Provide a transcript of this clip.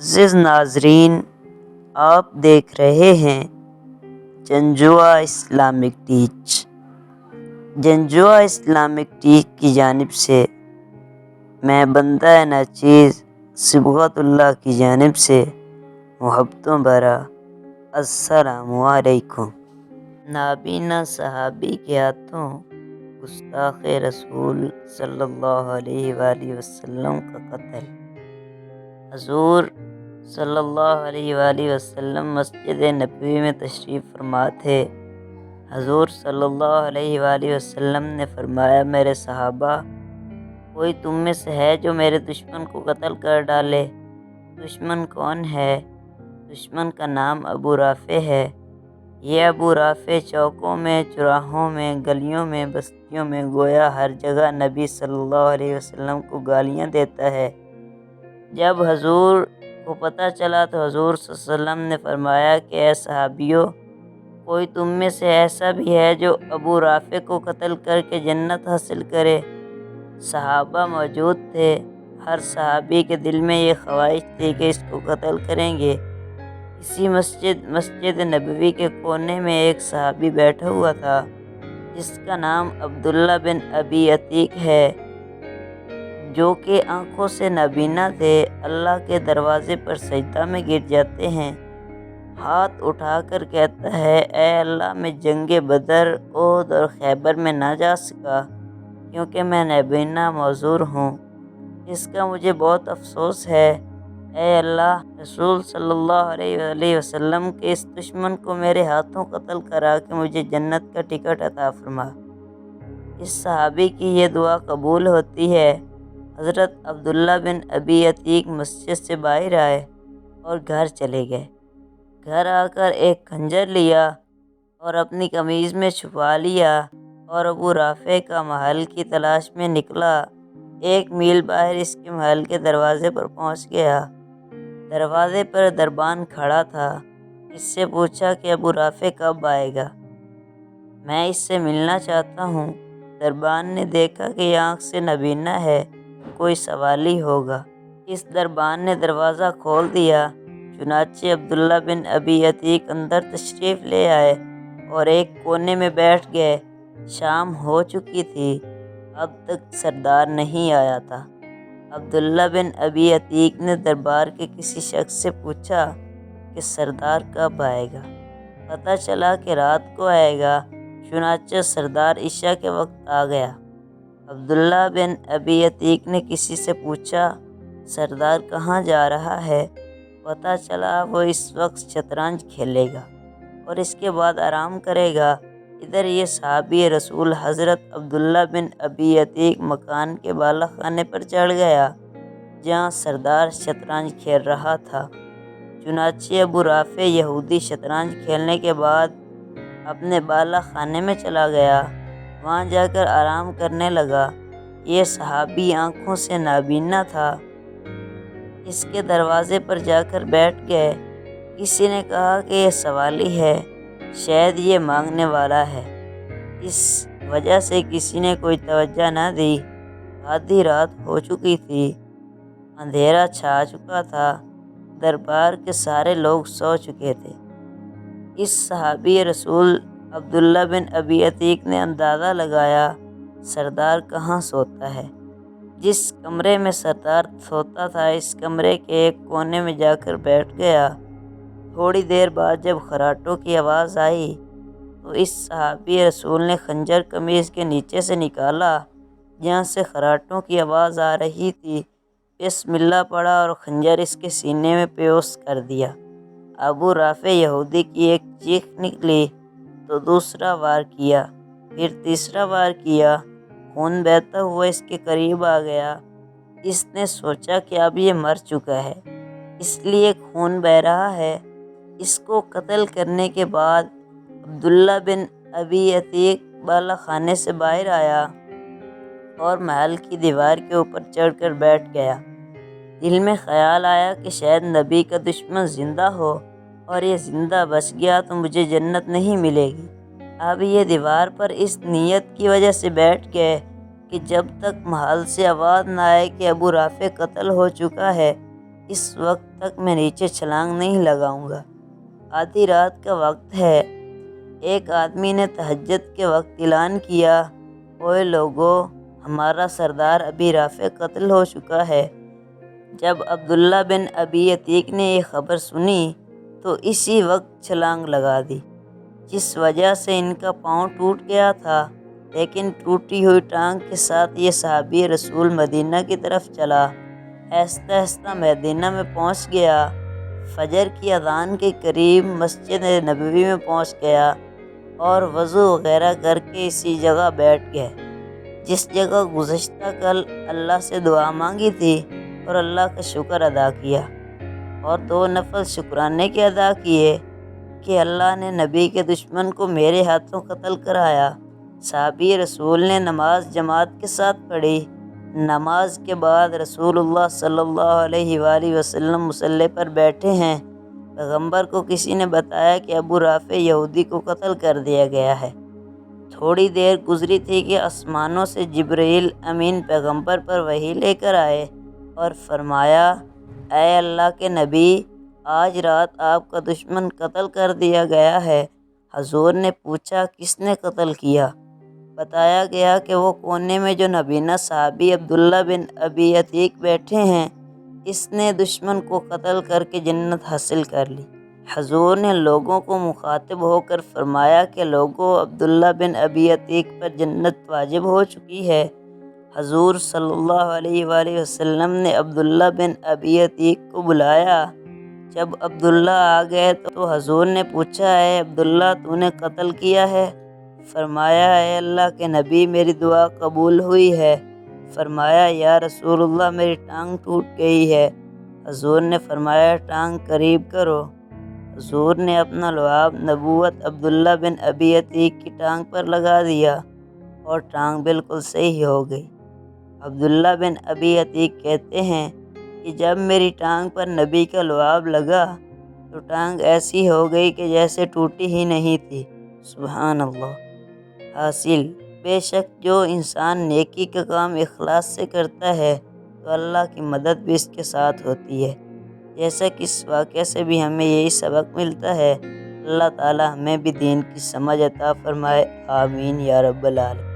معزز ناظرین، آپ دیکھ رہے ہیں Janjua Islamic teach. Janjua Islamic teach کی جانب سے میں بندہ ناچیز صبغت اللہ کی جانب سے محبتوں بھرا السلام علیکم۔ نابینا صحابی کے ہاتھوں گستاخ رسول صلی اللہ علیہ وآلہ وسلم کا قتل۔ حضور صلی اللہ علیہ وآلہ وسلم مسجد نبوی میں تشریف فرما تھے۔ حضور صلی اللہ علیہ وآلہ وسلم نے فرمایا، میرے صحابہ، کوئی تم میں سے ہے جو میرے دشمن کو قتل کر ڈالے؟ دشمن کون ہے؟ دشمن کا نام ابو رافع ہے۔ یہ ابو رافع چوکوں میں، چوراہوں میں، گلیوں میں، بستیوں میں، گویا ہر جگہ نبی صلی اللہ علیہ وسلم کو گالیاں دیتا ہے۔ جب حضور کو پتہ چلا تو حضور صلی اللہ علیہ وسلم نے فرمایا کہ اے صحابیو، کوئی تم میں سے ایسا بھی ہے جو ابو رافع کو قتل کر کے جنت حاصل کرے؟ صحابہ موجود تھے۔ ہر صحابی کے دل میں یہ خواہش تھی کہ اس کو قتل کریں گے۔ اسی مسجد نبوی کے کونے میں ایک صحابی بیٹھا ہوا تھا جس کا نام عبداللہ بن ابی عتیق ہے، جو کہ آنکھوں سے نابینا تھے۔ اللہ کے دروازے پر سجدہ میں گر جاتے ہیں، ہاتھ اٹھا کر کہتا ہے، اے اللہ، میں جنگ بدر، احد اور خیبر میں نہ جا سکا کیونکہ میں نابینا معذور ہوں۔ اس کا مجھے بہت افسوس ہے۔ اے اللہ، رسول صلی اللہ علیہ وآلہ وسلم کے اس دشمن کو میرے ہاتھوں قتل کرا کے مجھے جنت کا ٹکٹ عطا فرما۔ اس صحابی کی یہ دعا قبول ہوتی ہے۔ حضرت عبداللہ بن ابی عتیق مسجد سے باہر آئے اور گھر چلے گئے۔ گھر آ کر ایک خنجر لیا اور اپنی قمیض میں چھپا لیا اور ابو رافع کا محل کی تلاش میں نکلا۔ 1 میل باہر اس کے محل کے دروازے پر پہنچ گیا۔ دروازے پر دربان کھڑا تھا۔ اس سے پوچھا کہ ابو رافع کب آئے گا؟ میں اس سے ملنا چاہتا ہوں۔ دربان نے دیکھا کہ یہ آنکھ سے نابینا ہے، کوئی سوالی ہوگا۔ اس دربان نے دروازہ کھول دیا۔ چنانچہ عبداللہ بن ابی عتیق اندر تشریف لے آئے اور ایک کونے میں بیٹھ گئے۔ شام ہو چکی تھی، اب تک سردار نہیں آیا تھا۔ عبداللہ بن ابی عتیق نے دربار کے کسی شخص سے پوچھا کہ سردار کب آئے گا؟ پتہ چلا کہ رات کو آئے گا۔ چنانچہ سردار عشاء کے وقت آ گیا۔ عبداللہ بن ابی عتیق نے کسی سے پوچھا، سردار کہاں جا رہا ہے؟ پتہ چلا وہ اس وقت شطرنج کھیلے گا اور اس کے بعد آرام کرے گا۔ ادھر یہ صحابی رسول حضرت عبداللہ بن ابی عتیق مکان کے بالا خانے پر چڑھ گیا جہاں سردار شطرنج کھیل رہا تھا۔ چنانچہ ابو رافع یہودی شطرنج کھیلنے کے بعد اپنے بالا خانے میں چلا گیا، وہاں جا کر آرام کرنے لگا۔ یہ صحابی آنکھوں سے نابینا تھا۔ اس کے دروازے پر جا کر بیٹھ گئے۔ کسی نے کہا کہ یہ سوالی ہے، شاید یہ مانگنے والا ہے۔ اس وجہ سے کسی نے کوئی توجہ نہ دی۔ آدھی رات ہو چکی تھی، اندھیرا چھا چکا تھا، دربار کے سارے لوگ سو چکے تھے۔ اس صحابی رسول عبداللہ بن ابی عتیق نے اندازہ لگایا سردار کہاں سوتا ہے۔ جس کمرے میں سردار سوتا تھا، اس کمرے کے ایک کونے میں جا کر بیٹھ گیا۔ تھوڑی دیر بعد جب خراٹوں کی آواز آئی تو اس صحابی رسول نے خنجر قمیض کے نیچے سے نکالا جہاں سے خراٹوں کی آواز آ رہی تھی، بسم اللہ پڑھا اور خنجر اس کے سینے میں پیوست کر دیا۔ ابو رافع یہودی کی ایک چیخ نکلی تو دوسرا وار کیا، پھر تیسرا وار کیا۔ خون بہتا ہوا اس کے قریب آ گیا۔ اس نے سوچا کہ اب یہ مر چکا ہے، اس لیے خون بہہ رہا ہے۔ اس کو قتل کرنے کے بعد عبداللہ بن ابی عتیق بالا خانے سے باہر آیا اور محل کی دیوار کے اوپر چڑھ کر بیٹھ گیا۔ دل میں خیال آیا کہ شاید نبی کا دشمن زندہ ہو اور یہ زندہ بچ گیا تو مجھے جنت نہیں ملے گی۔ اب یہ دیوار پر اس نیت کی وجہ سے بیٹھ گئے کہ جب تک محل سے آواز نہ آئے کہ ابو رافع قتل ہو چکا ہے، اس وقت تک میں نیچے چھلانگ نہیں لگاؤں گا۔ آدھی رات کا وقت ہے۔ ایک آدمی نے تہجد کے وقت اعلان کیا، اوے لوگو، ہمارا سردار ابی رافع قتل ہو چکا ہے۔ جب عبداللہ بن ابی عتیق نے یہ خبر سنی تو اسی وقت چھلانگ لگا دی، جس وجہ سے ان کا پاؤں ٹوٹ گیا تھا۔ لیکن ٹوٹی ہوئی ٹانگ کے ساتھ یہ صحابی رسول مدینہ کی طرف چلا۔ آہستہ آہستہ مدینہ میں پہنچ گیا۔ فجر کی اذان کے قریب مسجد نبوی میں پہنچ گیا اور وضو وغیرہ کر کے اسی جگہ بیٹھ گئے جس جگہ گزشتہ کل اللہ سے دعا مانگی تھی، اور اللہ کا شکر ادا کیا، اور 2 نفل شکرانے کے ادا کیے کہ اللہ نے نبی کے دشمن کو میرے ہاتھوں قتل کرایا۔ صحابی رسول نے نماز جماعت کے ساتھ پڑھی۔ نماز کے بعد رسول اللہ صلی اللہ علیہ وآلہ وسلم مصلی پر بیٹھے ہیں۔ پیغمبر کو کسی نے بتایا کہ ابو رافع یہودی کو قتل کر دیا گیا ہے۔ تھوڑی دیر گزری تھی کہ آسمانوں سے جبرائیل امین پیغمبر پر وحی لے کر آئے اور فرمایا، اے اللہ کے نبی، آج رات آپ کا دشمن قتل کر دیا گیا ہے۔ حضور نے پوچھا، کس نے قتل کیا؟ بتایا گیا کہ وہ کونے میں جو نابینا صحابی عبداللہ بن ابی عتیق بیٹھے ہیں، اس نے دشمن کو قتل کر کے جنت حاصل کر لی۔ حضور نے لوگوں کو مخاطب ہو کر فرمایا کہ لوگوں، عبداللہ بن ابی عتیق پر جنت واجب ہو چکی ہے۔ حضور صلی اللہ علیہ وآلہ وسلم نے عبداللہ بن ابی عتیق کو بلایا۔ جب عبداللہ آ گئے تو حضور نے پوچھا، اے عبداللہ، تو نے قتل کیا ہے؟ فرمایا، اے اللہ کے نبی، میری دعا قبول ہوئی ہے۔ فرمایا، یا رسول اللہ، میری ٹانگ ٹوٹ گئی ہے۔ حضور نے فرمایا، ٹانگ قریب کرو۔ حضور نے اپنا لعاب نبوت عبداللہ بن ابی عتیق کی ٹانگ پر لگا دیا اور ٹانگ بالکل صحیح ہو گئی۔ عبداللہ بن ابی عتیق کہتے ہیں کہ جب میری ٹانگ پر نبی کا لعاب لگا تو ٹانگ ایسی ہو گئی کہ جیسے ٹوٹی ہی نہیں تھی۔ سبحان اللہ۔ حاصل، بے شک جو انسان نیکی کا کام اخلاص سے کرتا ہے تو اللہ کی مدد بھی اس کے ساتھ ہوتی ہے۔ جیسا کہ اس واقعے سے بھی ہمیں یہی سبق ملتا ہے۔ اللہ تعالی ہمیں بھی دین کی سمجھ عطا فرمائے۔ آمین یا رب العالمین۔